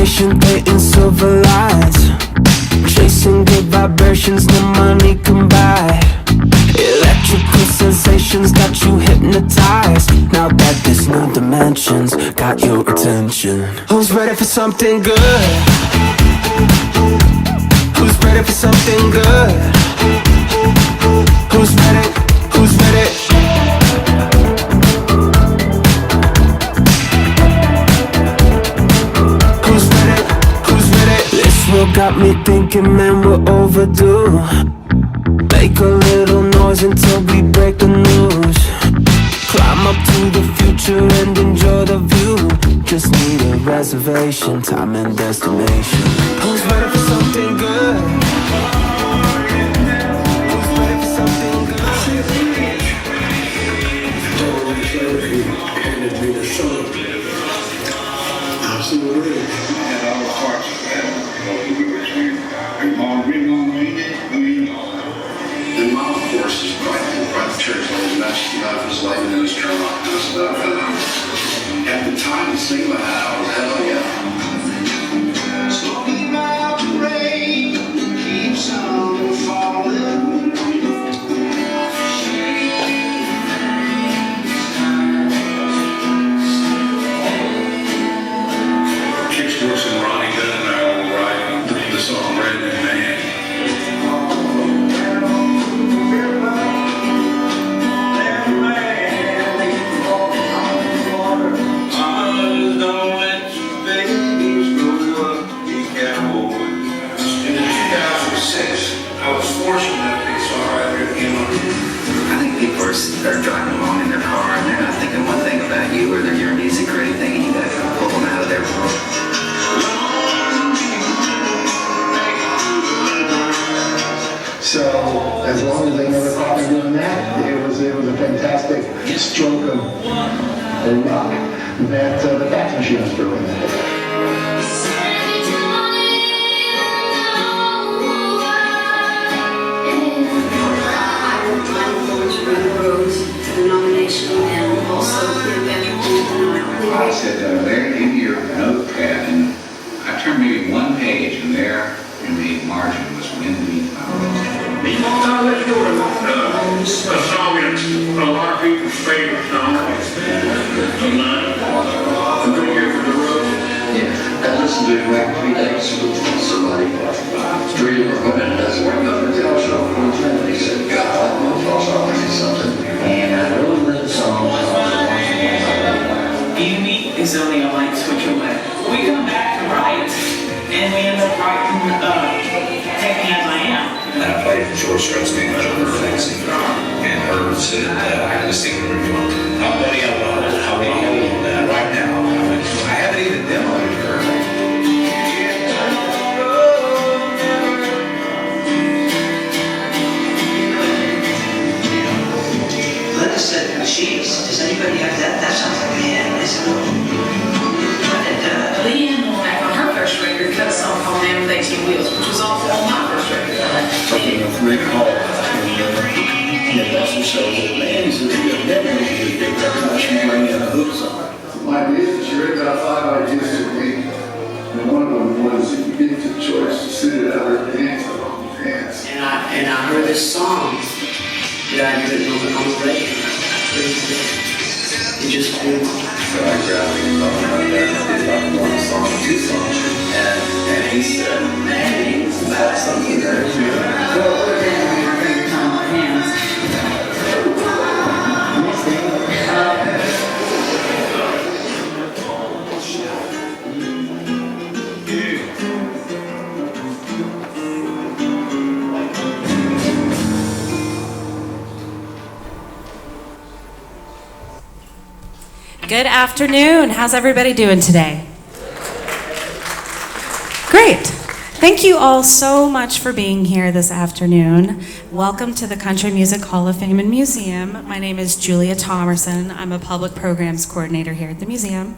patient, hating silver lines, chasing good vibrations, no money can buy. Electrical sensations got you hypnotized. Now that this new dimensions got your attention. Who's ready for something good? Who's ready for something good? Who's ready? Who's ready? Who's ready? Who's ready? This world got me thinking, man, we're overdue. Make a little noise until we break the news. Climb up to the future and enjoy the view. Just need a reservation, time and destination. Who's ready for something good? Who's ready for something good? Absolutely. And all the parts of that. And Mom, of course, is quite the church. That was like in his drum and stuff. And at the time to sing that, I was hell yeah. Slowly out the rain keeps on falling. Kicks Brooks and Ronnie Dunn are writing the song Red Man. They're driving along in their car and they're not thinking one thing about you or your music or anything, and you gotta pull them out of their world. So as long as they never caught me doing that, it was a fantastic stroke of luck that the fax machine was through in that day. The nomination and also the I said, there in your notepad, and I turned maybe one page, and there in the margin was Wind Beneath My Wings. Let's go to a song that's a lot of people's favorite song. Familiar for the road. Yeah, I listened to it like 3 days with somebody. 3 of our women doesn't work up and tell show. They said, God, I'm going to something. And I really love the song. Amy is only a light switch away. We come back to write, and we end up writing Take Me As I Am. And I played George Stroke's name out of her things, and hers said, I just think we're doing, I'm buddy, I love it. How we hold that right now. I haven't even demoed her. Linda said, geez, does anybody have that? That sounds like a hit. I said, oh. Leanne went back on her first record, cut a song called Man with 18 Wheels, which was also on my first record. Talking with Rick Hall, and also shows that man, he says, you'll never be a big record unless you bring in a hook song. My idea is you read about 5 ideas a week, and one of them was if you get the choice to sit it out or dance it on your pants. And I heard this song that I'd written on the radio. It just blew my mind. So I grabbed him about that, and I did about 1 song, 2 songs, and he said, that's something there. Good afternoon. How's everybody doing today? Great. Thank you all so much for being here this afternoon. Welcome to the Country Music Hall of Fame and Museum. My name is Julia Thomerson. I'm a public programs coordinator here at the museum.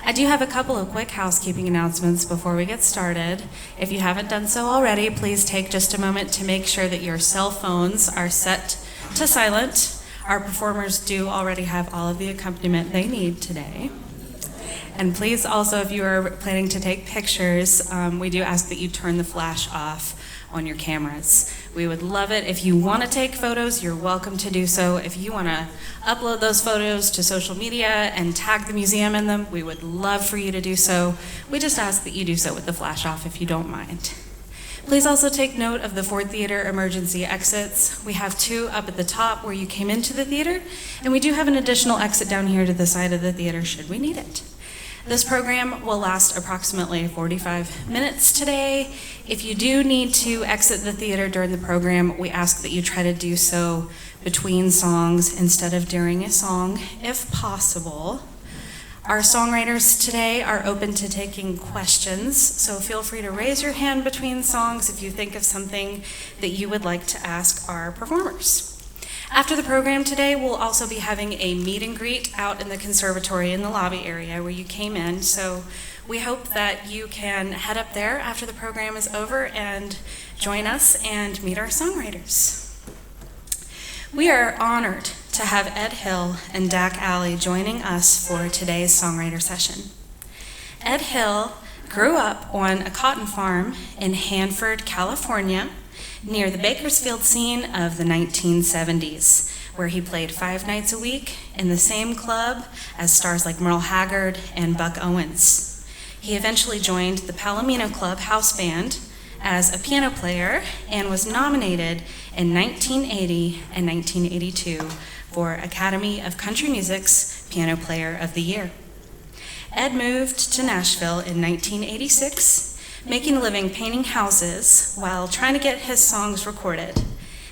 I do have a couple of quick housekeeping announcements before we get started. If you haven't done so already, please take just a moment to make sure that your cell phones are set to silent. Our performers do already have all of the accompaniment they need today. And please also, if you are planning to take pictures, we do ask that you turn the flash off on your cameras. We would love it. If you want to take photos, you're welcome to do so. If you want to upload those photos to social media and tag the museum in them, we would love for you to do so. We just ask that you do so with the flash off if you don't mind. Please also take note of the Ford Theater emergency exits. We have 2 up at the top where you came into the theater, and we do have an additional exit down here to the side of the theater should we need it. This program will last approximately 45 minutes today. If you do need to exit the theater during the program, we ask that you try to do so between songs instead of during a song, if possible. Our songwriters today are open to taking questions, so feel free to raise your hand between songs if you think of something that you would like to ask our performers. After the program today, we'll also be having a meet and greet out in the conservatory in the lobby area where you came in, so we hope that you can head up there after the program is over and join us and meet our songwriters. We are honored to have Ed Hill and Dak Alley joining us for today's songwriter session. Ed Hill grew up on a cotton farm in Hanford, California, near the Bakersfield scene of the 1970s, where he played 5 nights a week in the same club as stars like Merle Haggard and Buck Owens. He eventually joined the Palomino Club house band as a piano player and was nominated in 1980 and 1982 for Academy of Country Music's Piano Player of the Year. Ed moved to Nashville in 1986, making a living painting houses while trying to get his songs recorded.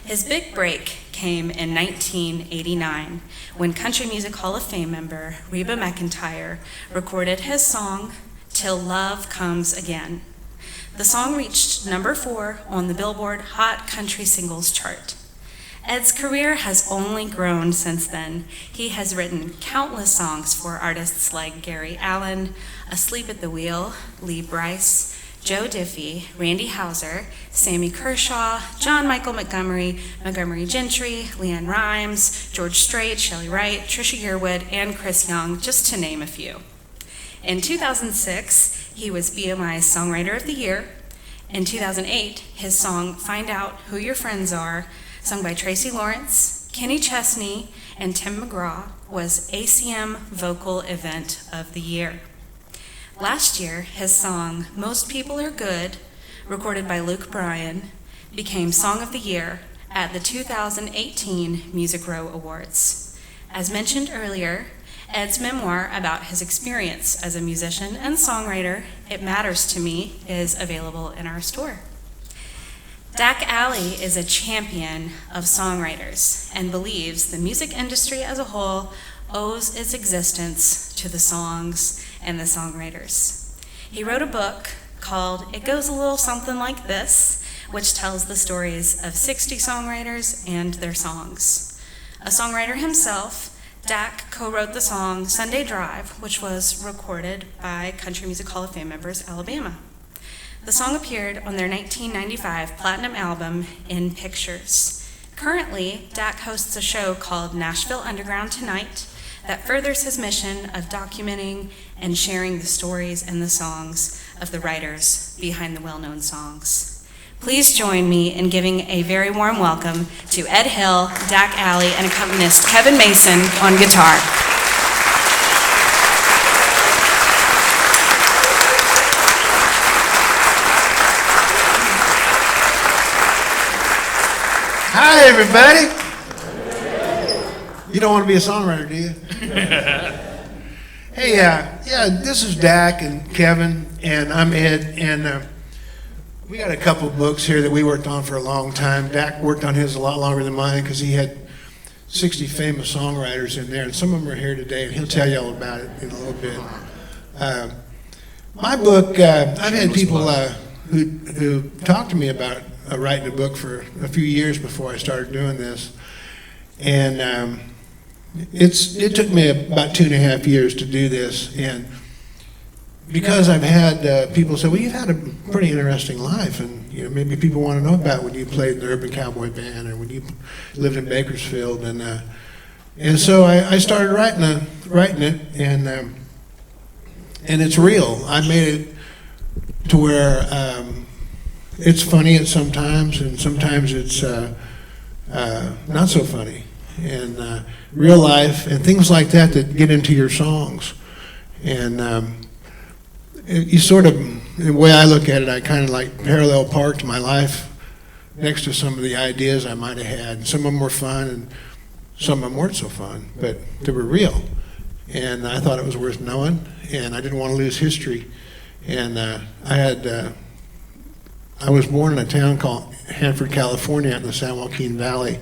His big break came in 1989 when Country Music Hall of Fame member Reba McEntire recorded his song, Till Love Comes Again. The song reached number 4 on the Billboard Hot Country Singles chart. Ed's career has only grown since then. He has written countless songs for artists like Gary Allan, Asleep at the Wheel, Lee Brice, Joe Diffie, Randy Houser, Sammy Kershaw, John Michael Montgomery, Montgomery Gentry, Leanne Rimes, George Strait, Shelley Wright, Trisha Yearwood, and Chris Young, just to name a few. In 2006, he was BMI's Songwriter of the Year. In 2008, his song Find Out Who Your Friends Are, sung by Tracy Lawrence, Kenny Chesney, and Tim McGraw, was ACM Vocal Event of the Year. Last year, his song, Most People Are Good, recorded by Luke Bryan, became Song of the Year at the 2018 Music Row Awards. As mentioned earlier, Ed's memoir about his experience as a musician and songwriter, It Matters to Me, is available in our store. Dak Alley is a champion of songwriters and believes the music industry as a whole owes its existence to the songs and the songwriters. He wrote a book called It Goes a Little Something Like This, which tells the stories of 60 songwriters and their songs. A songwriter himself, Dak co-wrote the song Sunday Drive, which was recorded by Country Music Hall of Fame members Alabama. The song appeared on their 1995 platinum album, In Pictures. Currently, Dak hosts a show called Nashville Underground Tonight that furthers his mission of documenting and sharing the stories and the songs of the writers behind the well-known songs. Please join me in giving a very warm welcome to Ed Hill, Dak Alley, and accompanist Kevin Mason on guitar. Hi, everybody. You don't want to be a songwriter, do you? Hey, this is Dak and Kevin, and I'm Ed, and we got a couple books here that we worked on for a long time. Dak worked on his a lot longer than mine because he had 60 famous songwriters in there, and some of them are here today, and he'll tell you all about it in a little bit. My book, I've had people who talked to me about writing a book for a few years before I started doing this, and it took me about 2.5 years to do this, and because I've had people say, well, you've had a pretty interesting life, and maybe people want to know about when you played in the Urban Cowboy Band or when you lived in Bakersfield, and so I started writing it, and and it's real. I made it to where it's funny at sometimes, and sometimes it's not so funny. And real life and things like that get into your songs. And you sort of, the way I look at it, I kind of like parallel parked my life next to some of the ideas I might have had. Some of them were fun, and some of them weren't so fun, but they were real. And I thought it was worth knowing, and I didn't want to lose history. And I was born in a town called Hanford, California, out in the San Joaquin Valley.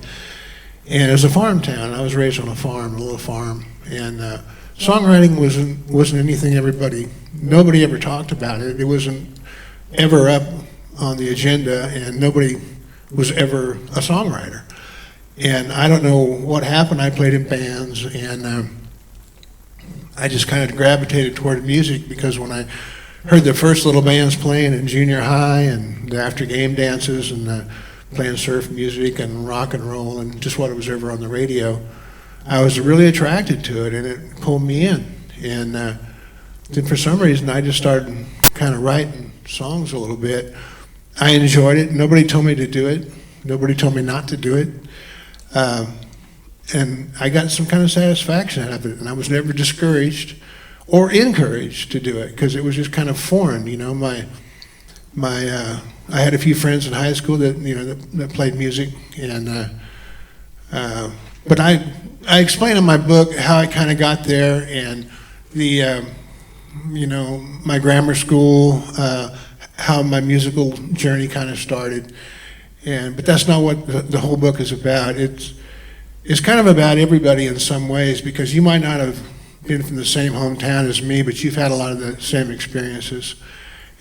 And it was a farm town. I was raised on a farm, a little farm. And songwriting wasn't anything nobody ever talked about it. It wasn't ever up on the agenda, and nobody was ever a songwriter. And I don't know what happened. I played in bands, and I just kind of gravitated toward music because when I heard the first little bands playing in junior high and the after game dances and playing surf music and rock and roll and just what was ever on the radio, I was really attracted to it, and it pulled me in. And then for some reason I just started kind of writing songs a little bit. I enjoyed it. Nobody told me to do it. Nobody told me not to do it. And I got some kind of satisfaction out of it, and I was never discouraged or encouraged to do it because it was just kind of foreign. You know, I had a few friends in high school that played music, and but I explain in my book how I kind of got there, and the my grammar school, how my musical journey kind of started, but that's not what the whole book is about. It's kind of about everybody in some ways, because you might not have been from the same hometown as me, but you've had a lot of the same experiences,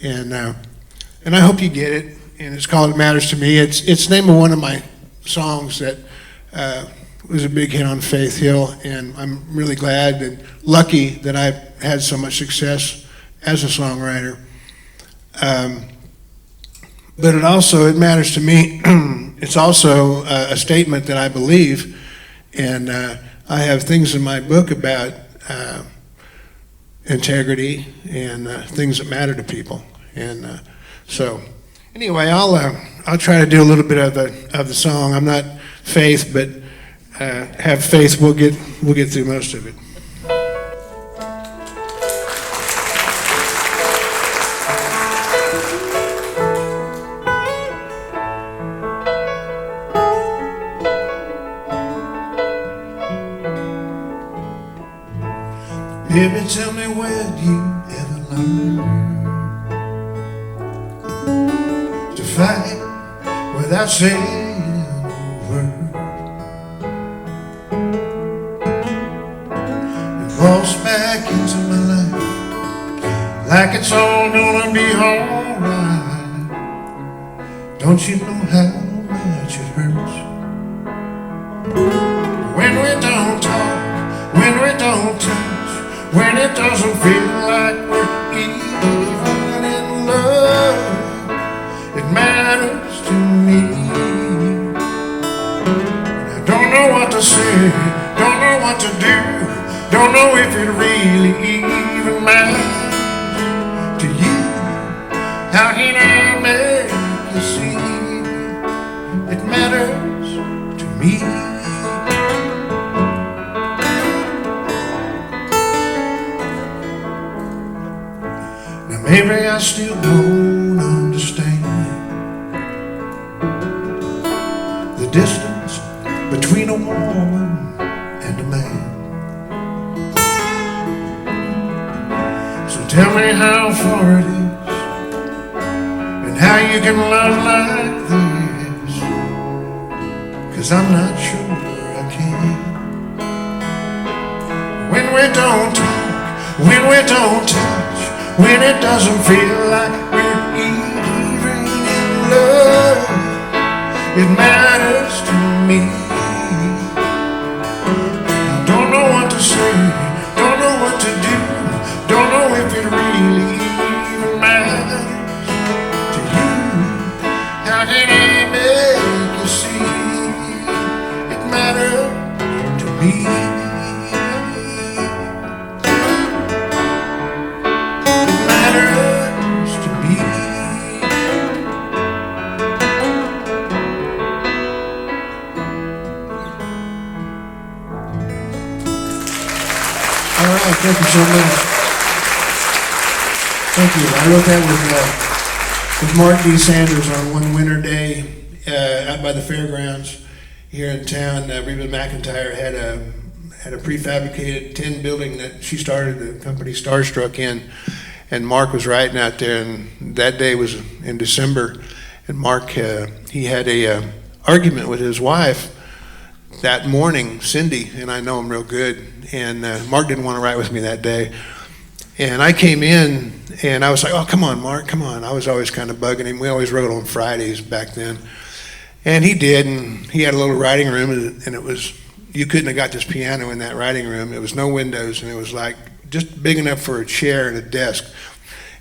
and I hope you get it. And it's called "It Matters to Me." It's the name of one of my songs that was a big hit on Faith Hill, and I'm really glad and lucky that I've had so much success as a songwriter. But it matters to me. It's also a statement that I believe, and I have things in my book about integrity and things that matter to people. And so anyway, I'll try to do a little bit of the song. I'm not Faith, but have faith. We'll get through most of it. Baby, tell me, where do you ever learn to fight without saying a word? You waltz back into my life like it's all gonna be alright. Don't you know how much it hurts when we don't talk, when we don't touch, when it doesn't feel like we're even in love? It matters to me. I don't know what to say, don't know what to do, don't know if it really even matters to you. How can I make you see it matters to me? Maybe I still don't understand the distance between a woman and a man. So tell me how far it is and how you can love like this, 'cause I'm not sure I can. When we don't talk, when we don't touch, when it doesn't feel like we're even in love, it matters to me. I don't know what to say, don't know what to do, don't know if it really even matters to you. How can I make you see it matters to me? thank you so much. Thank you. I wrote that with Mark D. Sanders on one winter day out by the fairgrounds here in town. Reba McEntire had a prefabricated tin building that she started the company Starstruck in, and Mark was writing out there. And that day was in December, and Mark he had a argument with his wife that morning, Cindy, and I know him real good. And Mark didn't want to write with me that day. And I came in, and I was like, oh, come on, Mark, come on. I was always kind of bugging him. We always wrote on Fridays back then. And he did, and he had a little writing room, and it was, you couldn't have got this piano in that writing room. It was no windows, and it was like just big enough for a chair and a desk.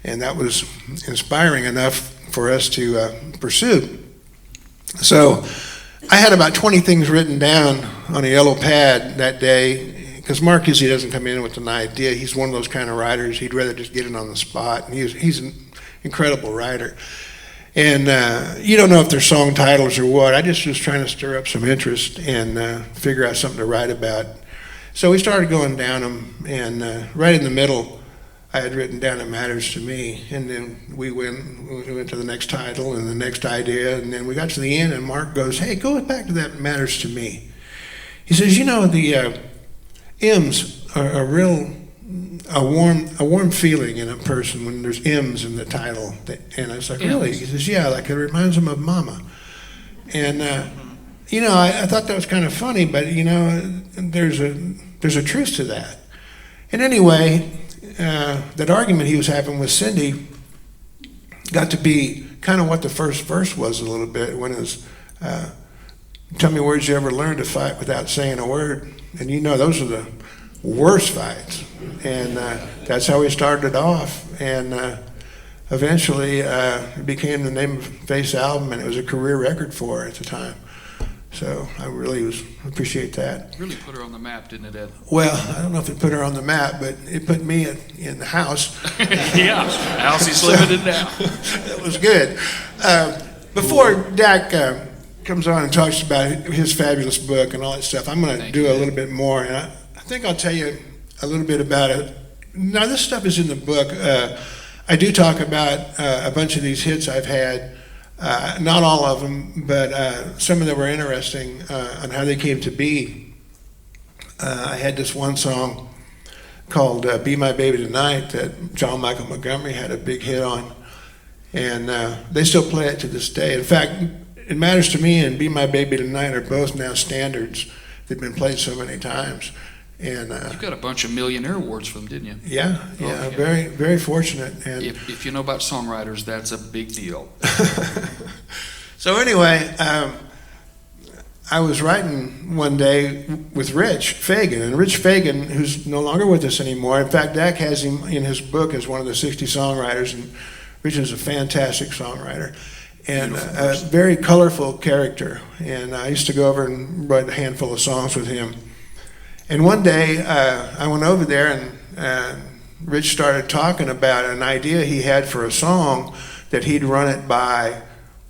And that was inspiring enough for us to pursue. So I had about 20 things written down on a yellow pad that day, because Mark usually doesn't come in with an idea. He's one of those kind of writers. He'd rather just get it on the spot. And he's an incredible writer. And you don't know if they're song titles or what. I just was trying to stir up some interest and figure out something to write about. So we started going down them, and right in the middle, I had written down "It Matters to Me," and then we went to the next title and the next idea, and then we got to the end, and Mark goes, "Hey, go back to that matters to me." He says, "You know, the M's are a warm feeling in a person when there's M's in the title." And I was like, "Really?" He says, "Yeah, like it reminds him of Mama." And you know, I thought that was kind of funny, but you know, there's a truth to that. And anyway, that argument he was having with Cindy got to be kind of what the first verse was a little bit, when it was, tell me, where'd you ever learn to fight without saying a word? And you know, those are the worst fights. And that's how we started off. And eventually it became the Name of Face album, and it was a career record for her at the time. So I really appreciate that. Really put her on the map, didn't it, Ed? Well, I don't know if it put her on the map, but it put me in the house. Yeah, how's he slimming it down? That was good. Before Dak comes on and talks about his fabulous book and all that stuff, I'm going to do a little bit more. And I think I'll tell you a little bit about it. Now, this stuff is in the book. I do talk about a bunch of these hits I've had. Not all of them, but some of them were interesting on how they came to be. I had this one song called "Be My Baby Tonight" that John Michael Montgomery had a big hit on, and they still play it to this day. In fact, "It Matters to Me" and "Be My Baby Tonight" are both now standards. They've been played so many times. And you got a bunch of millionaire awards from them, didn't you? Yeah, very, very fortunate. And if you know about songwriters, that's a big deal. So anyway, I was writing one day with Rich Fagan, and Rich Fagan, who's no longer with us anymore. In fact, Dak has him in his book as one of the 60 songwriters, and Rich is a fantastic songwriter and a very colorful character. And I used to go over and write a handful of songs with him. And one day, I went over there, and Rich started talking about an idea he had for a song that he'd run it by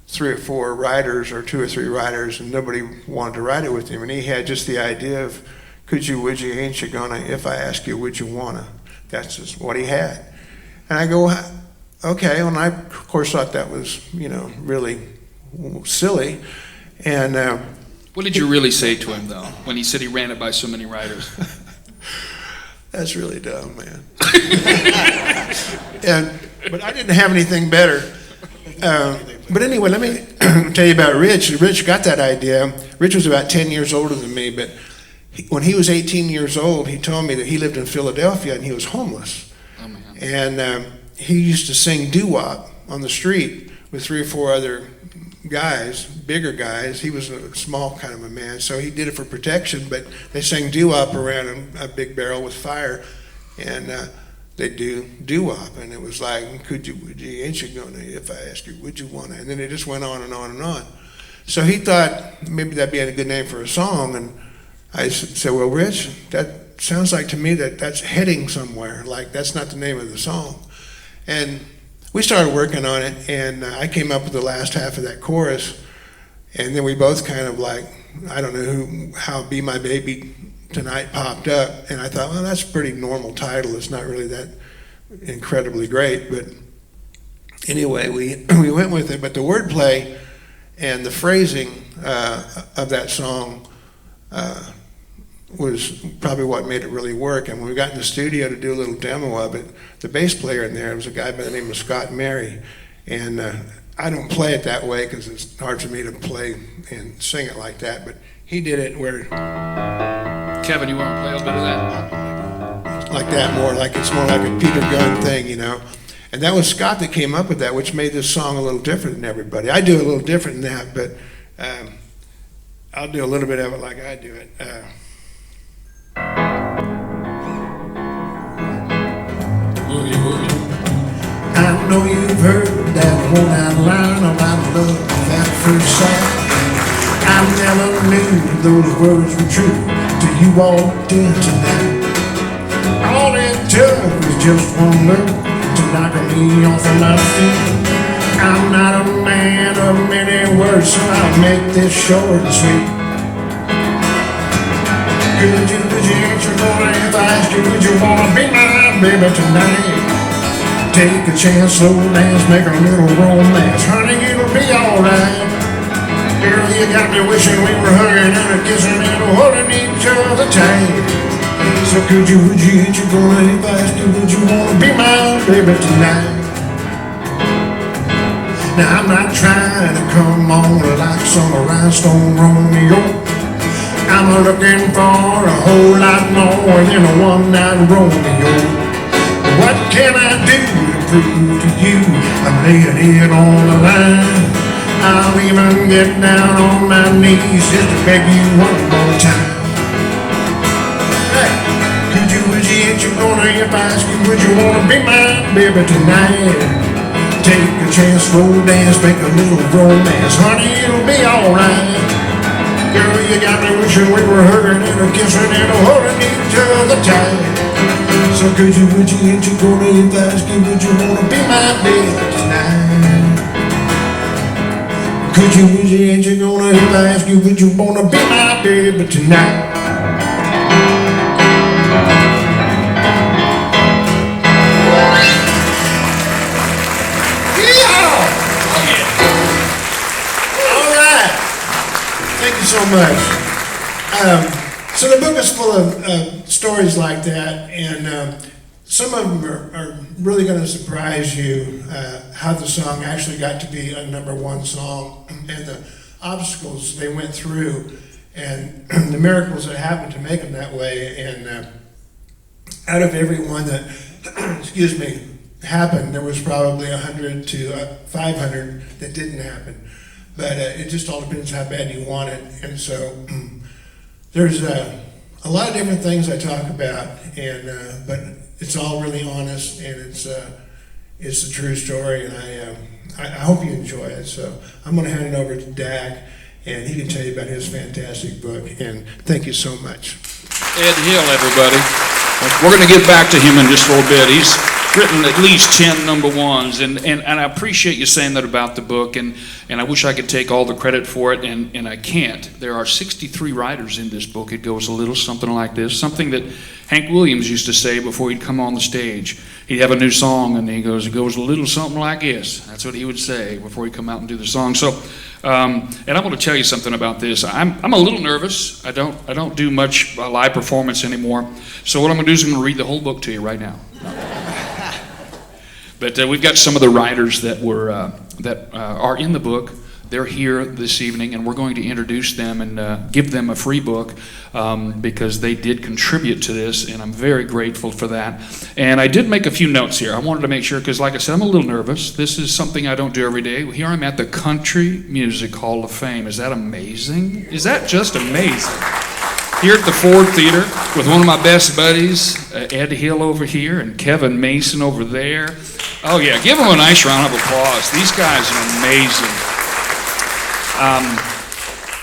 3 or 4 writers or 2 or 3 writers, and nobody wanted to write it with him. And he had just the idea of, could you, would you, ain't you gonna, if I ask you, would you wanna? That's just what he had. And I go, okay, and I, of course, thought that was, you know, really silly. And what did you really say to him, though, when he said he ran it by so many writers? That's really dumb, man. But I didn't have anything better. But anyway, let me tell you about Rich. Rich got that idea. Rich was about 10 years older than me, but when he was 18 years old, he told me that he lived in Philadelphia and he was homeless. Oh, man. And he used to sing doo-wop on the street with 3 or 4 other guys, bigger guys. He was a small kind of a man, so he did it for protection, but they sang doo-wop around a big barrel with fire, and they do doo-wop, and it was like, could you, would you, ain't you gonna, if I ask you, would you wanna? And then it just went on and on and on. So he thought maybe that'd be a good name for a song, and I said, well, Rich, that sounds like to me that that's heading somewhere, like that's not the name of the song. And we started working on it, and I came up with the last half of that chorus, and then we both kind of like, I don't know how "Be My Baby" Tonight popped up, and I thought, well, that's a pretty normal title. It's not really that incredibly great, but anyway, we went with it. But the wordplay and the phrasing of that song was probably what made it really work. And when we got in the studio to do a little demo of it, the bass player in there was a guy by the name of Scott Mary, and I don't play it that way because it's hard for me to play and sing it like that, but he did it where... Kevin, you want to play a little bit of that? Like that, more like it's more like a Peter Gunn thing, you know. And that was Scott that came up with that, which made this song a little different than everybody. I do a little different than that, but I'll do a little bit of it like I do it. I know you've heard that worn-out line about love at first sight. I never knew those words were true till you walked in tonight. All it took was just one look to knock me off of my feet. I'm not a man of many words, so I'll make this short and sweet. Could you answer for me if I asked you, would you wanna be my baby tonight? Take a chance, slow dance, make a little romance. Honey, it'll be alright. Girl, you got me wishing we were hugging and kissing and holding each other tight. So could you, would you, ain't you gonna, if I asked you, would you wanna be my baby tonight? Now I'm not trying to come on like some rhinestone Romeo. I'm looking for a whole lot more than a one-night Romeo. What can I do to prove to you I'm laying it on the line? I'll even get down on my knees just to beg you one more time. Hey, could you, would you, ain't you gonna, if I ask you, would you wanna be my baby tonight? Take a chance, slow dance, make a little romance. Honey, it'll be alright. Girl, you got me wishing we were hugging and kissing and holding each other tight. So could you, would you, ain't you gonna, if I ask you, would you wanna be my baby tonight? Could you, would you, ain't you gonna, if I ask you, would you wanna be my baby tonight? Yeah! All right. Thank you so much. So the book is full of stories like that, and some of them are really going to surprise you, how the song actually got to be a #1 song, and the obstacles they went through, and the miracles that happened to make them that way. And out of every one that, excuse me, happened, there was probably 100 to 500 that didn't happen. But it just all depends how bad you want it. And so there's a lot of different things I talk about, and but it's all really honest, and it's a true story, and I hope you enjoy it. So I'm going to hand it over to Dak, and he can tell you about his fantastic book. And thank you so much. Ed Hill, everybody. We're going to get back to him in just a little bit. He's written at least 10 #1s, and I appreciate you saying that about the book, and I wish I could take all the credit for it, and I can't. There are 63 writers in this book. It goes a little something like this, something that Hank Williams used to say before he'd come on the stage. He'd have a new song, and it goes a little something like this. That's what he would say before he'd come out and do the song. So, and I'm going to tell you something about this. I'm a little nervous. I don't do much live performance anymore. So what I'm going to do is I'm going to read the whole book to you right now. But we've got some of the writers that are in the book. They're here this evening, and we're going to introduce them and give them a free book because they did contribute to this, and I'm very grateful for that. And I did make a few notes here. I wanted to make sure, because like I said, I'm a little nervous. This is something I don't do every day. Here I'm at the Country Music Hall of Fame. Is that amazing? Is that just amazing? Here at the Ford Theater with one of my best buddies, Ed Hill over here, and Kevin Mason over there. Oh yeah, give them a nice round of applause. These guys are amazing.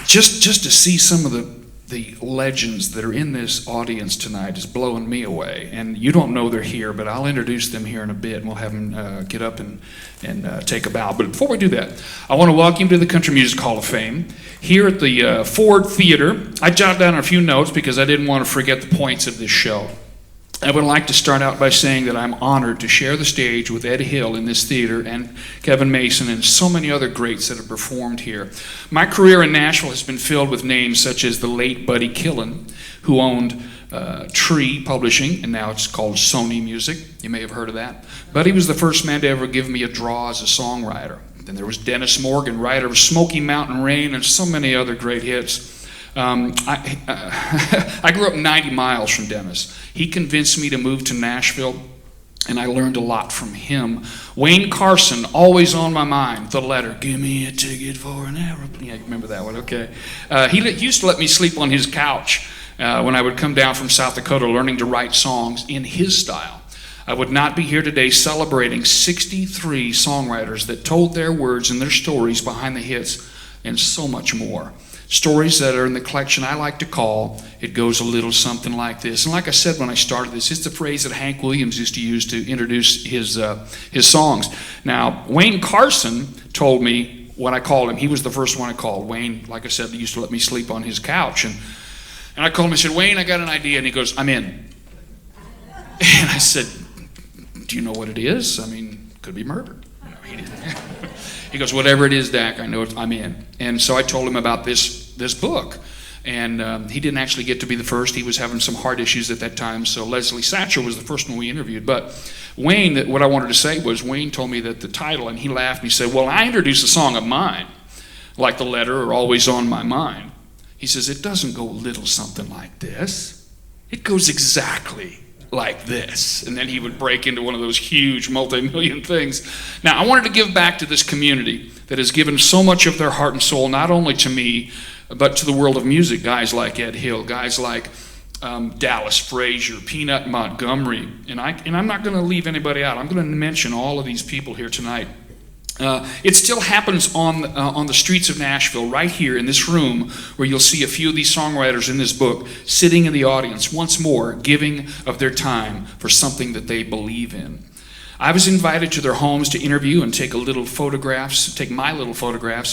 Just to see some of the legends that are in this audience tonight is blowing me away. And you don't know they're here, but I'll introduce them here in a bit, and we'll have them get up and take a bow. But before we do that, I want to welcome you to the Country Music Hall of Fame. Here at the Ford Theater, I jotted down a few notes because I didn't want to forget the points of this show. I would like to start out by saying that I'm honored to share the stage with Ed Hill in this theater and Kevin Mason and so many other greats that have performed here. My career in Nashville has been filled with names such as the late Buddy Killen, who owned Tree Publishing, and now it's called Sony Music. You may have heard of that. Buddy was the first man to ever give me a draw as a songwriter. Then there was Dennis Morgan, writer of Smoky Mountain Rain and so many other great hits. I grew up 90 miles from Dennis. He convinced me to move to Nashville, and I learned a lot from him. Wayne Carson, always on my mind, The Letter, give me a ticket for an aeroplane. Yeah, you remember that one, okay. He used to let me sleep on his couch when I would come down from South Dakota learning to write songs in his style. I would not be here today celebrating 63 songwriters that told their words and their stories behind the hits and so much more. Stories that are in the collection I like to call It Goes a Little Something Like This. And like I said when I started this, it's the phrase that Hank Williams used to use to introduce his songs. Now, Wayne Carson told me when I called him, he was the first one I called. Wayne, like I said, used to let me sleep on his couch. And I called him and said, Wayne, I got an idea. And he goes, I'm in. And I said, do you know what it is? I mean, could be murder. No, he didn't. He goes, whatever it is, Dak, I know I'm in. And so I told him about this book. And he didn't actually get to be the first. He was having some heart issues at that time. So Leslie Satcher was the first one we interviewed. But Wayne, what I wanted to say was, Wayne told me that the title, and he laughed, and he said, well, I introduced a song of mine, like The Letter or Always on My Mind. He says, it doesn't go a little something like this. It goes exactly like this. And then he would break into one of those huge multi-million things. Now, I wanted to give back to this community that has given so much of their heart and soul, not only to me, but to the world of music. Guys like Ed Hill, guys like Dallas Frazier, Peanut Montgomery, and I'm not going to leave anybody out. I'm going to mention all of these people here tonight. It still happens on the streets of Nashville, right here in this room, where you'll see a few of these songwriters in this book sitting in the audience, once more giving of their time for something that they believe in. I was invited to their homes to interview and take my little photographs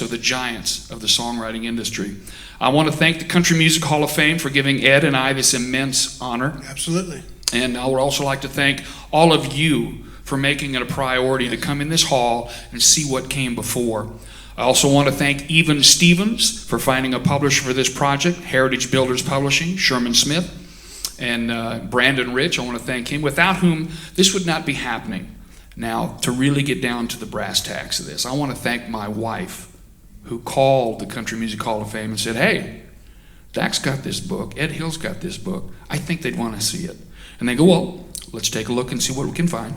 of the giants of the songwriting industry. I want to thank the Country Music Hall of Fame for giving Ed and I this immense honor. Absolutely. And I would also like to thank all of you for making it a priority to come in this hall and see what came before. I also want to thank Even Stevens for finding a publisher for this project, Heritage Builders Publishing, Sherman Smith, and Brandon Rich. I want to thank him, without whom this would not be happening. Now, to really get down to the brass tacks of this, I want to thank my wife, who called the Country Music Hall of Fame and said, hey, Dak's got this book, Ed Hill's got this book, I think they'd want to see it. And they go, well, let's take a look and see what we can find.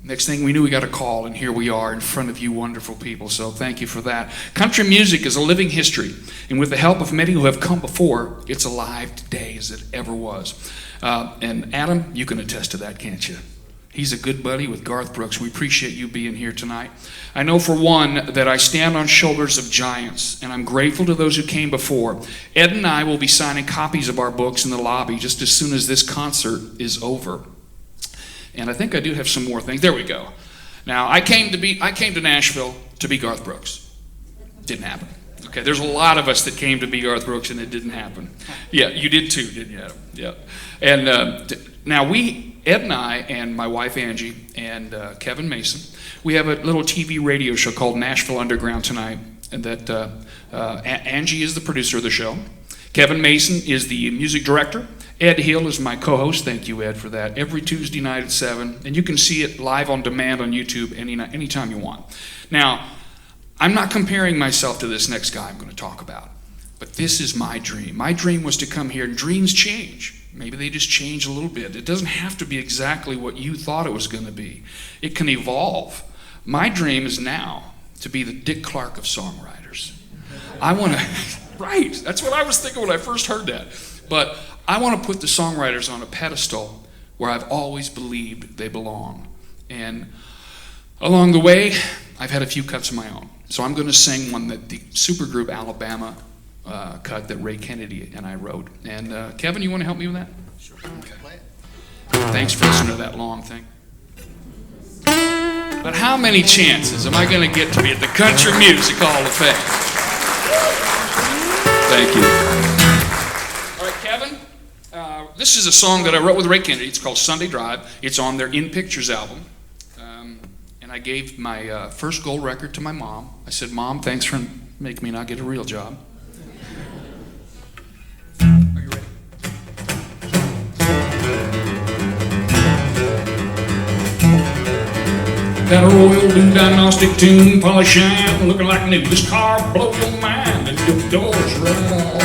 Next thing we knew, we got a call, and here we are in front of you wonderful people, so thank you for that. Country music is a living history, and with the help of many who have come before, it's alive today as it ever was. And Adam, you can attest to that, can't you? He's a good buddy with Garth Brooks. We appreciate you being here tonight. I know for one that I stand on shoulders of giants, and I'm grateful to those who came before. Ed and I will be signing copies of our books in the lobby just as soon as this concert is over. And I think I do have some more things. There we go. Now, I came to Nashville to be Garth Brooks. Didn't happen. Okay, there's a lot of us that came to be Garth Brooks, and it didn't happen. Yeah, you did too, didn't you, Adam? Yeah. And now Ed and I, and my wife Angie, and Kevin Mason, we have a little TV radio show called Nashville Underground tonight. And that Angie is the producer of the show. Kevin Mason is the music director. Ed Hill is my co-host. Thank you, Ed, for that. Every Tuesday night at 7. And you can see it live on demand on YouTube anytime you want. Now, I'm not comparing myself to this next guy I'm going to talk about. But this is my dream. My dream was to come here, and dreams change. Maybe they just change a little bit. It doesn't have to be exactly what you thought it was going to be. It can evolve. My dream is now to be the Dick Clark of songwriters. I want to, right, that's what I was thinking when I first heard that. But I want to put the songwriters on a pedestal where I've always believed they belong. And along the way, I've had a few cuts of my own. So I'm going to sing one that the supergroup Alabama cut that Ray Kennedy and I wrote. And Kevin, you want to help me with that? Sure. Okay. Thanks for listening to that long thing. But how many chances am I going to get to be at the Country Music Hall of Fame? Thank you. All right, Kevin, this is a song that I wrote with Ray Kennedy. It's called Sunday Drive. It's on their In Pictures album. And I gave my first gold record to my mom. I said, Mom, thanks for making me not get a real job. Are you ready? Got a royal blue diagnostic tune, polish shine, looking like new. This car blow your mind and your doors right off.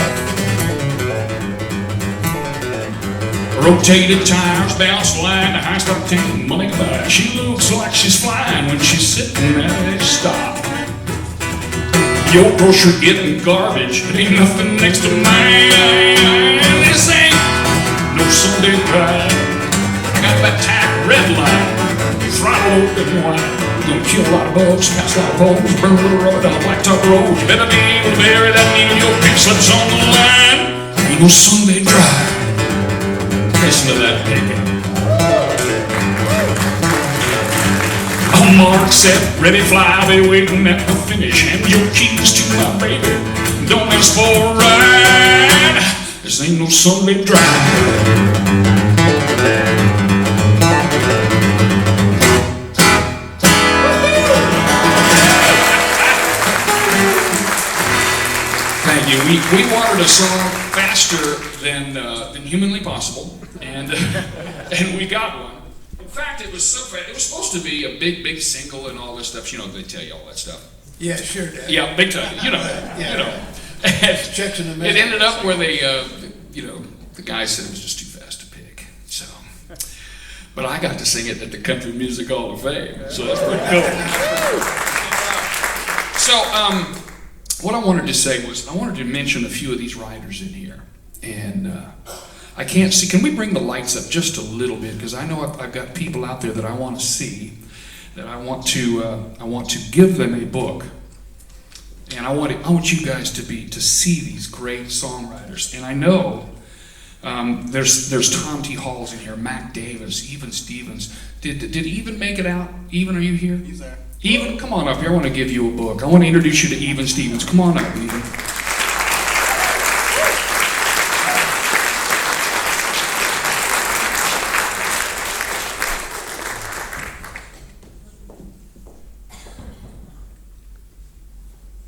Rotated tires, bounce line, the high stop team, money goodbye. She looks like she's flying when she's sitting at a stop. Your grocery getting garbage, but ain't nothing next to mine. This ain't no Sunday drive. I got that tack red line. Throttle open wide. Gonna kill a lot of bugs, pass a lot of poles, burn a little rubber down the blacktop road. You better be able to bury that needle, your pink slips on the line. Ain't no Sunday drive. Listen to that picking. I'm marked, set, ready, fly, be waiting at the finish. Hand your keys to my baby. Don't ask for a ride. This ain't no Sunday drive. We wanted a song faster than humanly possible, and we got one. In fact, it was so fast. It was supposed to be a big single and all this stuff. You know, they tell you all that stuff. Yeah, sure, Dad. Yeah, big time. You know. And checks in the mail. it ended up where they, the guy said it was just too fast to pick. So, but I got to sing it at the Country Music Hall of Fame, so that's pretty cool. So, what I wanted to say was, I wanted to mention a few of these writers in here. And I can't see, can we bring the lights up just a little bit? Because I know I've got people out there that I want to see, that I want to give them a book. And I want you guys to see these great songwriters. And I know there's Tom T. Halls in here, Mac Davis, Even Stevens. Did Even make it out? Even, are you here? He's there. Even, come on up here. I want to give you a book. I want to introduce you to Even Stevens. Come on up, Even.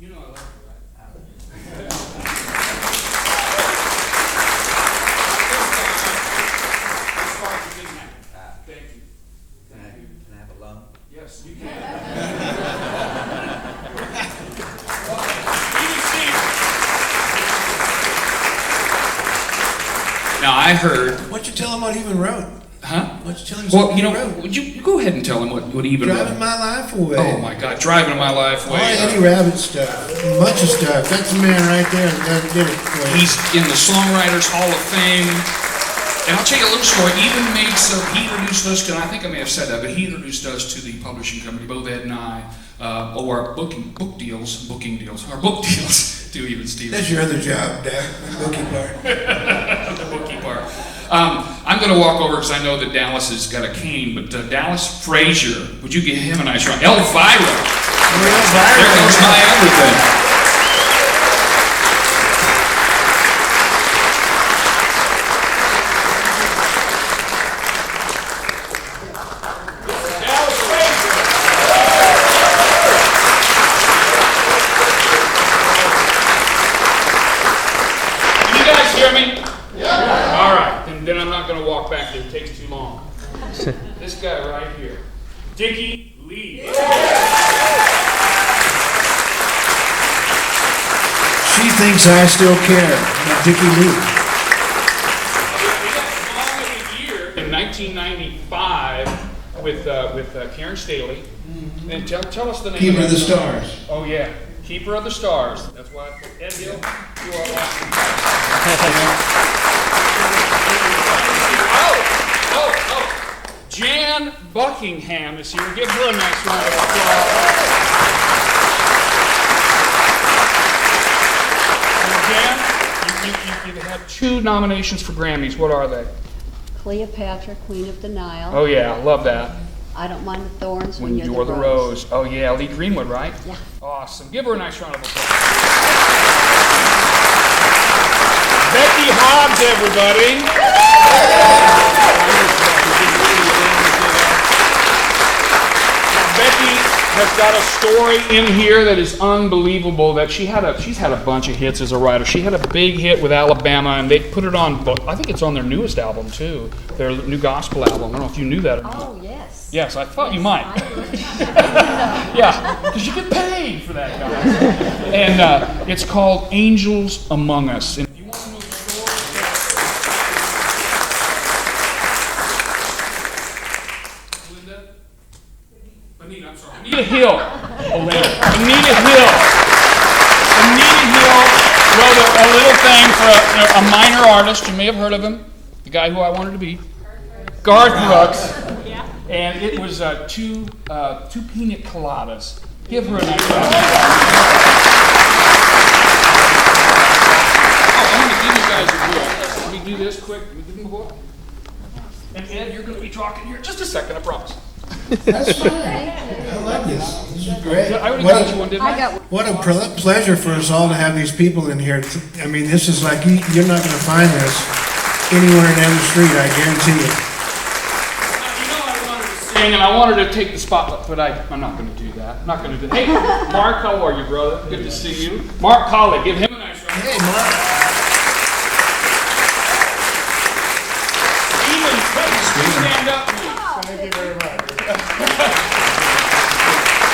You know I love you, right? Thank you. Can I have a loan? Yes, you can. Now I heard. What'd you tell him what Even wrote? Huh? What'd you tell him? Well, what you know, wrote? would you go ahead and tell him what Even wrote? Driving My Life Away. Oh my God, Driving My Life Away. All Eddie Rabbit stuff, a bunch of stuff. That's the man right there that did it for you. He's in the Songwriters Hall of Fame. And I'll tell you a little story. Even he introduced us to, and I think I may have said that, but he introduced us to the publishing company, both Ed and I, our book deals to Even Stevens. That's your other job, Dad, the bookie part. The bookie part. I'm going to walk over because I know that Dallas has got a cane, but Dallas Frazier, would you give him a nice round? Elvira. There goes my everything. Then I'm not going to walk back there. It takes too long. This guy right here, Dickie Lee. She thinks I still care. Dickie Lee. We got a year in 1995 with Karen Staley. And tell us the name. Keeper of the Stars. Oh yeah, Keeper of the Stars. That's why I put Ed Hill. You are awesome. Jan Buckingham is here. Give her a nice round of applause. Jan, you've had 2 nominations for Grammys. What are they? Cleopatra, Queen of the Nile. Oh yeah, love that. I Don't Mind the Thorns When You're the Rose. Oh yeah, Lee Greenwood, right? Yeah. Awesome. Give her a nice round of applause. Becky Hobbs, everybody. Becky has got a story in here that is unbelievable. That she's had a bunch of hits as a writer. She had a big hit with Alabama, and they put it on. I think it's on their newest album too, their new gospel album. I don't know if you knew that or not. Oh, yes. Yes, I thought you might. Yeah, because you get paid for that, guys. And it's called Angels Among Us. And if you want to know the story, Linda? Anita, I'm sorry. Anita Hill. Anita Hill. Anita Hill wrote a little thing for a minor artist. You may have heard of him. The guy who I wanted to be. Garth Brooks. And it was two pina coladas. Give her a nice round. Oh, I'm going to give you guys a book. Let me do this quick. Let me give them a book. And Ed, you're going to be talking here in just a second, I promise. That's fine. I love this. This is great. I already got you one, didn't I? What a pleasure for us all to have these people in here. I mean, this is like, you're not going to find this anywhere down the street, I guarantee you. And I wanted to take the spotlight, but I'm not going to do that. I'm not going to do that. Hey, Mark, how are you, brother? Good to see you. Mark Colley, give him a nice round. Hey, Mark. Steven, stand up, please. Thank you very much.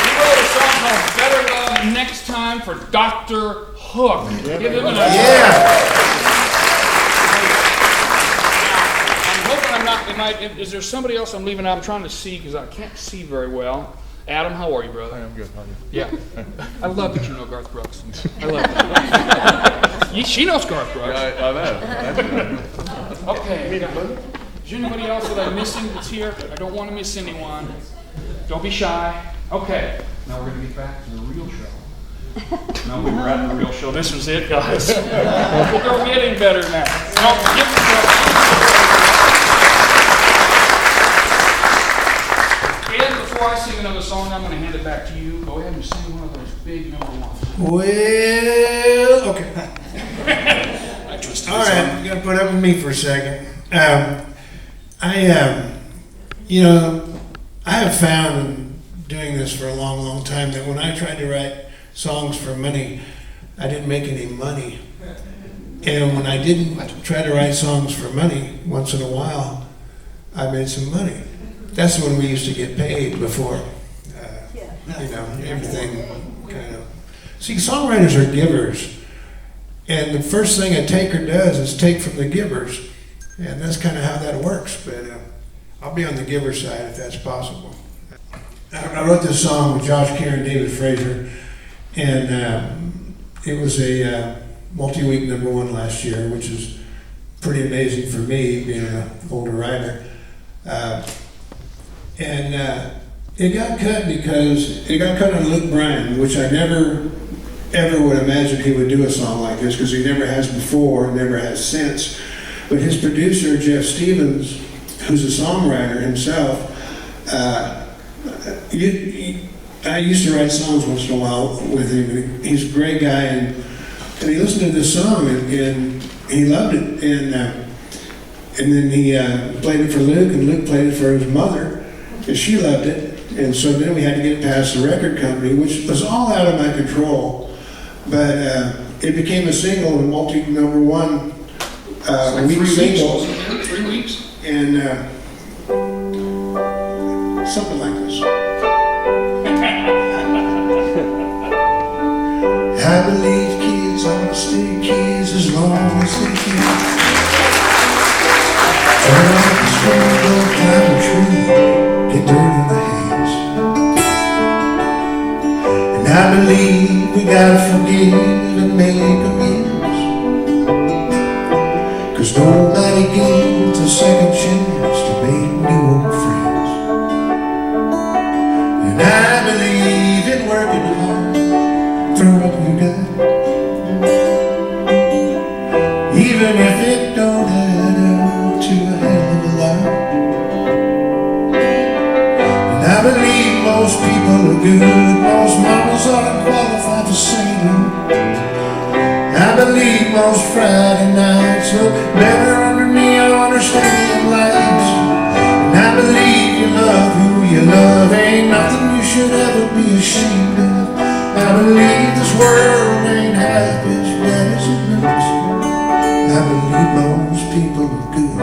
He wrote a song called Better Love Next Time for Dr. Hook. Give him a nice round. Is there somebody else I'm leaving out? I'm trying to see because I can't see very well. Adam, how are you, brother? I am good. How are you? Yeah. I love that you know Garth Brooks. I love that. She knows Garth Brooks. I know. Okay. Is there anybody else that I'm missing that's here? I don't want to miss anyone. Don't be shy. Okay. Now we're going to get back to the real show. No, we were at the real show. This was it, guys. We're getting better now. No, give Before I sing another song, I'm going to hand it back to you. Go ahead and sing one of those big number ones. Well, okay. I twisted All right, you got to put up with me for a second. I have found in doing this for a long, long time that when I tried to write songs for money, I didn't make any money. And when I didn't try to write songs for money, once in a while, I made some money. That's when we used to get paid before, everything kind of. See, songwriters are givers. And the first thing a taker does is take from the givers. And that's kind of how that works. But I'll be on the giver side if that's possible. I wrote this song with Josh Kerr and David Fraser. And it was a multi-week #1 last year, which is pretty amazing for me, being an older writer. And it got cut because it got cut on Luke Bryan, which I never, ever would imagine he would do a song like this, because he never has before, never has since. But his producer, Jeff Stevens, who's a songwriter himself, I used to write songs once in a while with him. He's a great guy, and he listened to this song, and he loved it. And then he played it for Luke, and Luke played it for his mother. And she loved it, and so then we had to get it past the record company, which was all out of my control. But it became a single, a multi #1 week single. 3 weeks? And something like this. I believe kids ought to stay kids as long as they can. Turn off the screen, go climb a tree. Get dirt in the hands. And I believe we gotta forgive and make amends. 'Cause nobody gets a second chance to make new old friends. And I believe in working hard for what you got. even if it don't add up to a hell of a lot. And I believe most people are good, most mamas are qualified for singing. I believe most Friday nights look better under neon or stadium lights. And I believe you love who you love, ain't nothing you should ever be ashamed of. I believe this world ain't half as bad as it looks. I believe most people are good.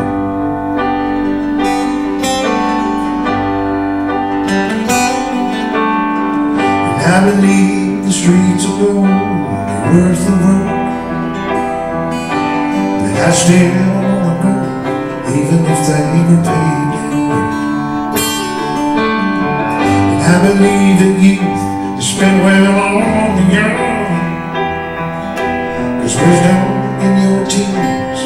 And I believe the streets of gold are worth the road. I still wanna go, even if they were paid in gold. And I believe that youth is spent well on the young, 'cause wisdom in your teens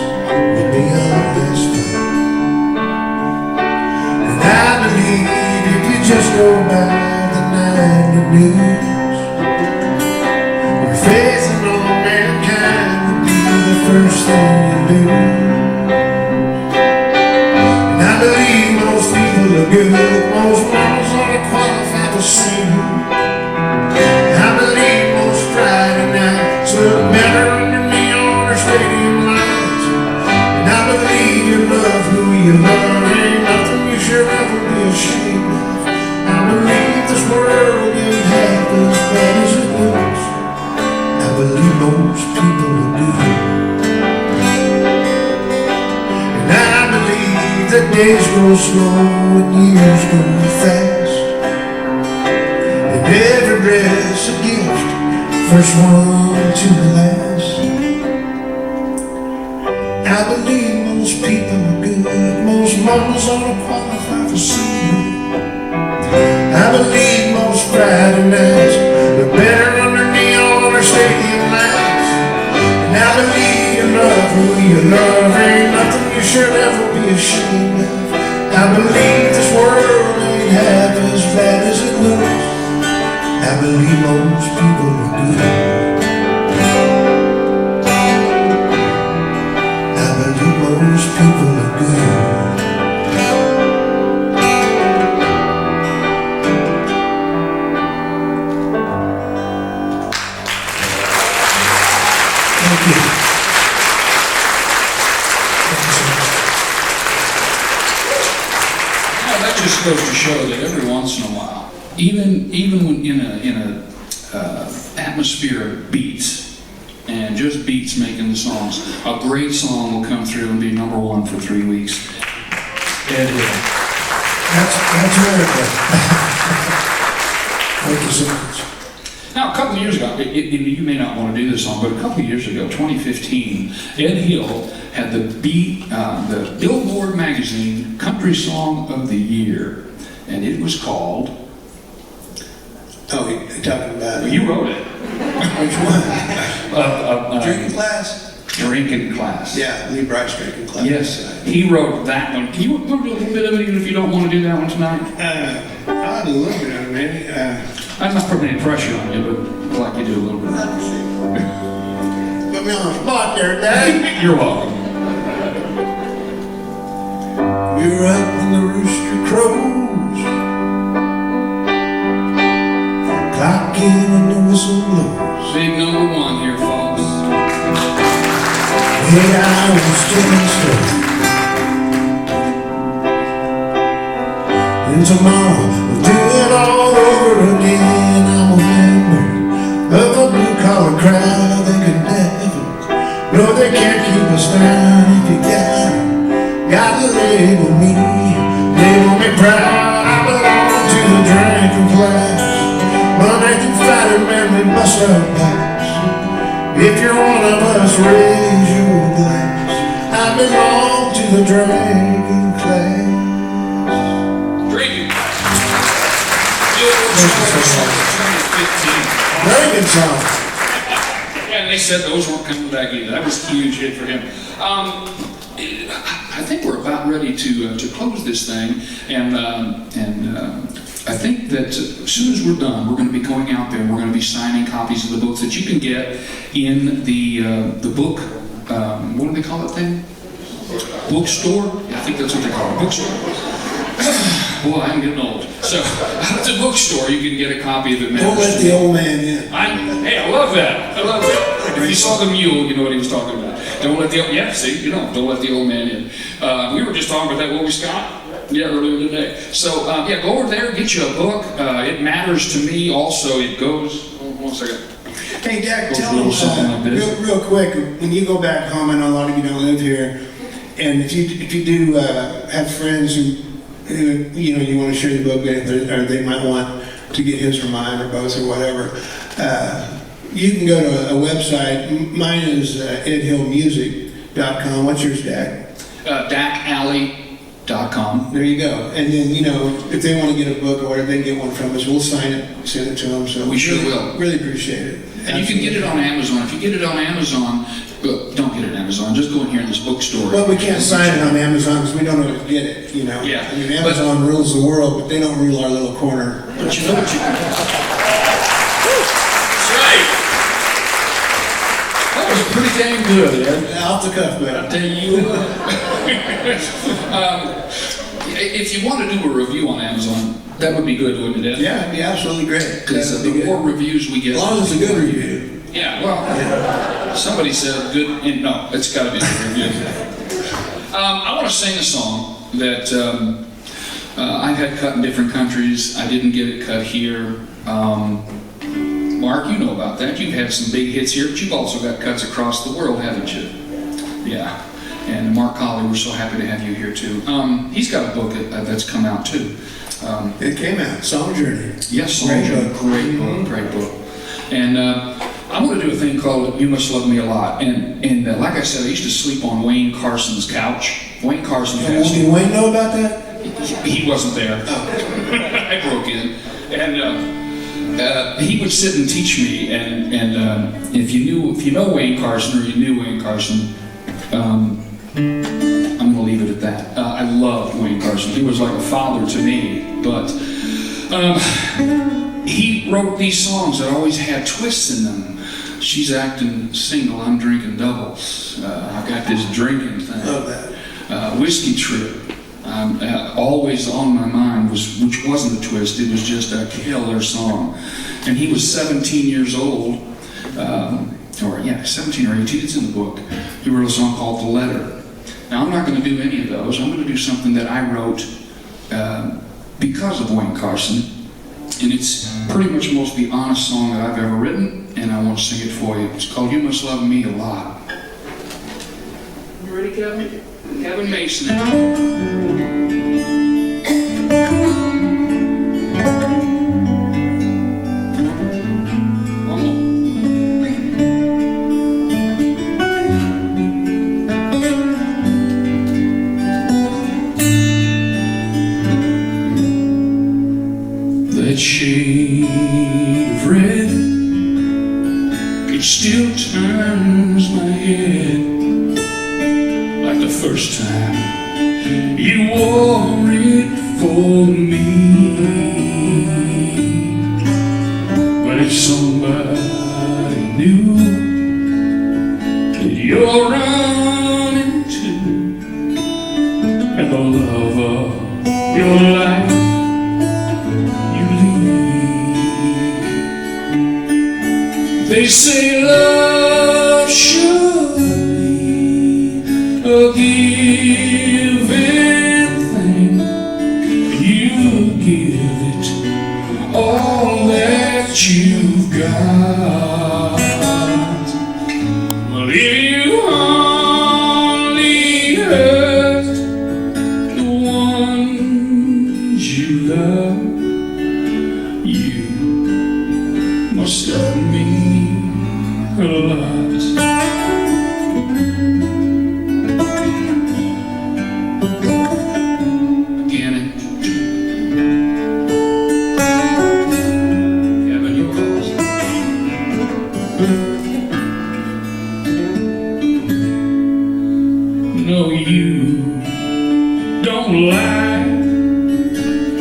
would be our best friend. And I believe if you just go by the nightly news, your faith in all mankind would be the first thing. And I believe most people are good, most mamas are qualified for singing. I believe most Friday nights look better under neon or stadium lights. And I believe you love who you love, ain't nothing you should ever be ashamed of. I believe this world ain't half as bad as it looks. I believe most people are good. The days go slow and years go fast, and every breath's a gift, first one to the last. I believe most people are good, most mamas are qualified for singing. I believe most Friday nights are better under neon or stadium lights. And I believe you love who you love, ain't nothing you should ever be ashamed of. I believe this world ain't half as bad as it looks. I believe most people are good. I believe most people are good. Thank you. That just goes to show that every once in a while, even when in a atmosphere of beats and just beats making the songs, a great song will come through and be #1 for 3 weeks. That's very good. Thank you so much. Now, a couple of years ago, you may not want to do this song, but a couple of years ago, 2015, Ed Hill had the Billboard magazine Country Song of the Year, and it was called. Oh, you're talking about. You wrote it. Which one? Drinking Class. Drinking Class. Yeah, Lee Brice Drinking Class. Yes, he wrote that one. Can you do a little bit of it, even if you don't want to do that one tonight? I'll do a little bit of it, maybe. I'm not putting any pressure on you, but I'd like you to do a little bit of that. Put me on the spot there, Dad. You're welcome. We're up when the rooster crows, clock in and the whistle blows. Big #1 here, folks. Hey, I was telling story. And tomorrow we'll do it all over again. I'm a member of a blue-collar crowd. They could never, no, they can't keep us down. If you gotta label me proud. I belong to the drinking class. Monday through Friday, man, we bust our backs. If you're one of us, raise your glass. I belong to the drinking class. Drinking class. Drinking song. Yeah, they said those weren't coming back either. That was a huge hit for him. I think we're about ready to close this thing, and I think that as soon as we're done, we're going to be going out there and we're going to be signing copies of the books that you can get in the book. What do they do they call that thing? Bookstore? Yeah, I think that's what they call it, bookstore. Boy, I'm getting old. So, at the bookstore, you can get a copy of It Matters. Don't let the old man in. Hey, I love that. I love that. If you saw the mule, you know what he was talking about. Don't let the don't let the old man in. We were just talking about that, weren't we, Scott? Yeah, earlier today. So, yeah, go over there, get you a book. It matters to me also. It goes, one second. Hey, Dak, Goes a tell little them something like this. real quick, when you go back home, I know a lot of you don't live here, and if you do have friends who you want to share the book with, or they might want to get his or mine or both or whatever, you can go to a website. Mine is edhillmusic.com. What's yours, Dak? DakAlley.com. There you go. And then, if they want to get a book or whatever, they can get one from us. We'll sign it, send it to them. So We sure will. Really appreciate it. And you can get it on Amazon. If you get it on Amazon, well, don't get it on Amazon. Just go in here in this bookstore. Well, we can't sign it on Amazon because we don't know how to get it, Yeah. I mean, Amazon rules the world, but they don't rule our little corner. But you know what you can do? That's right. That was pretty dang good, Ed. Off the cuff, man. I'll tell you what. If you want to do a review on Amazon, that would be good, wouldn't it, Ed? Yeah, it'd be absolutely great. Because the more reviews we get... As long as it's a good review. Yeah, well, somebody said good... No, it's got to be a good review. I want to sing a song that I've had cut in different countries. I didn't get it cut here. Mark, you know about that. You've had some big hits here, but you've also got cuts across the world, haven't you? Yeah. And Mark Colley, we're so happy to have you here, too. He's got a book that's come out, too. It came out, Song Journey. Yes, Song Journey. Great book. And I'm going to do a thing called You Must Love Me a Lot. And like I said, I used to sleep on Wayne Carson's couch. Wayne Carson passed. Did Wayne know about that? He wasn't there. I broke in. And he would sit and teach me. And if you know Wayne Carson or you knew Wayne Carson, I'm going to leave it at that. I loved Wayne Carson. He was like a father to me. But he wrote these songs that always had twists in them. She's acting single, I'm drinking doubles. I got this drinking thing. Love that. Whiskey Trip. Always on my mind, which wasn't a twist, it was just a killer song. And he was 17 years old, 17 or 18, it's in the book. He wrote a song called The Letter. Now, I'm not going to do any of those. I'm going to do something that I wrote because of Wayne Carson. And it's pretty much the most honest song that I've ever written, and I want to sing it for you. It's called You Must Love Me a Lot. You ready, Kevin? Kevin Mason. That shade of red, it still turns my head like the first time you wore it for me. But if somebody knew that you're running to and the love of your life, they say love should be a given thing. You give it all that you've got. Well, if you only hurt the ones you love, you must love me a lot. Again, Kevin, yours. No, you don't lie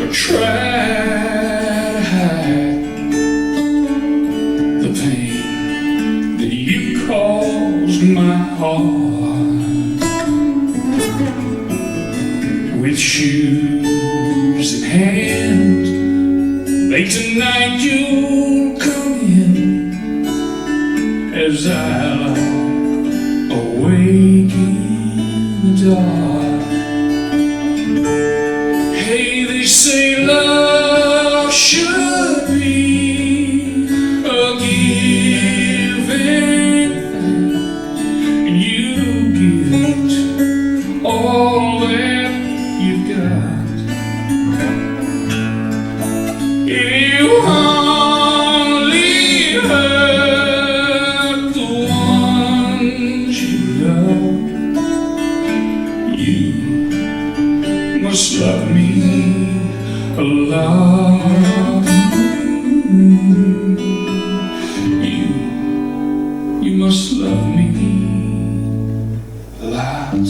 or try to hide the pain that you caused my heart. with shoes in hand. Late tonight you'll come in as I awake in the dark. Hey, they say love should be a give and you give it all that you've got. If you only hurt the ones you love, you must love me a lot. You must love me a lot.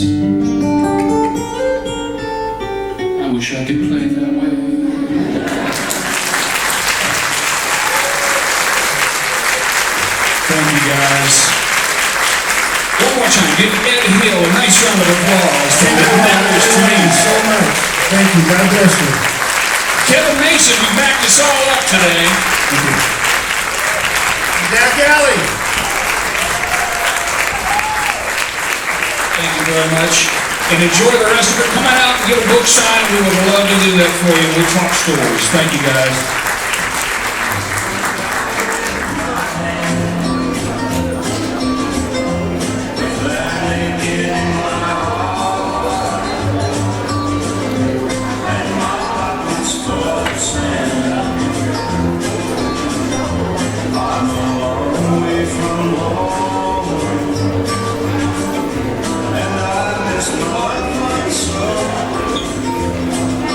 I wish I could play that way. Thank you guys. One more time, give Ed Hill a nice round of applause for what matters to me so much. Thank you. God bless you. Kevin Mason, you backed us all up today. Jack Alley. Thank you very much. And enjoy the rest of it. Come on out and get a book signed. We would love to do that for you. We'll talk stories. Thank you guys.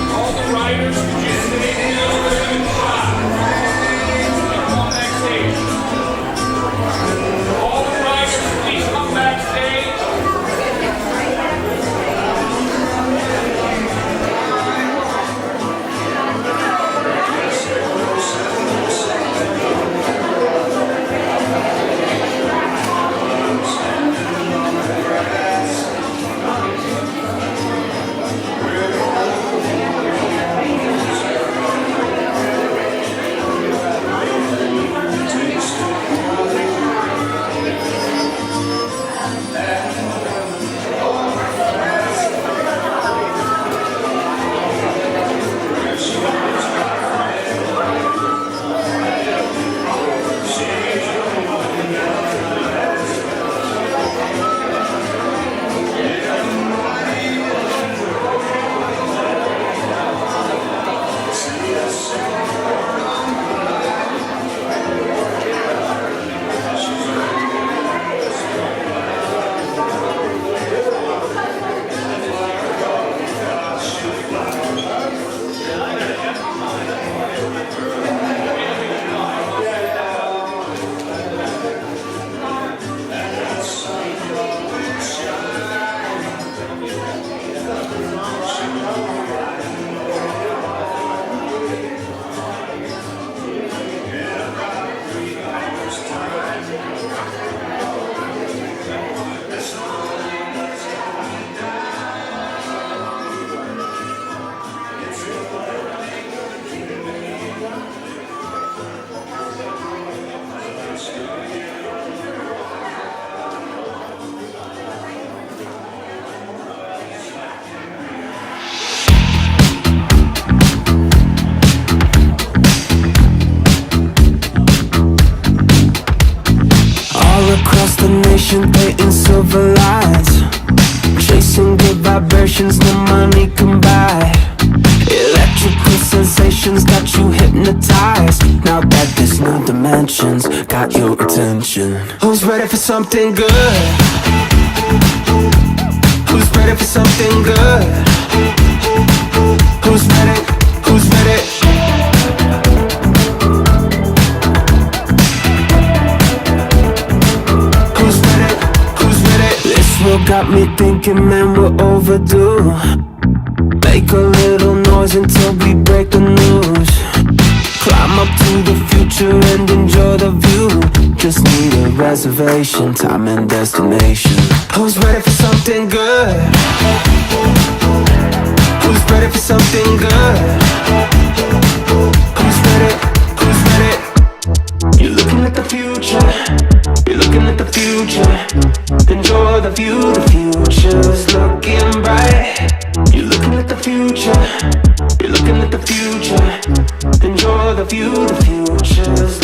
All the writers, nation painting silver lines, chasing good vibrations no money can buy. Electrical sensations got you hypnotized. Now that this new dimensions got your attention. Who's ready for something good? Who's ready for something good? Who's ready? Who's ready? Got me thinking, man, we're overdue. Make a little noise until we break the news. Climb up to the future and enjoy the view. Just need a reservation, time and destination. Who's ready for something good? Who's something good. Who's ready? Who's ready? You're looking at the future. You're looking at the future. Enjoy the view. The future's looking bright. You're looking at the future. You're looking at the future. Enjoy the view. The future's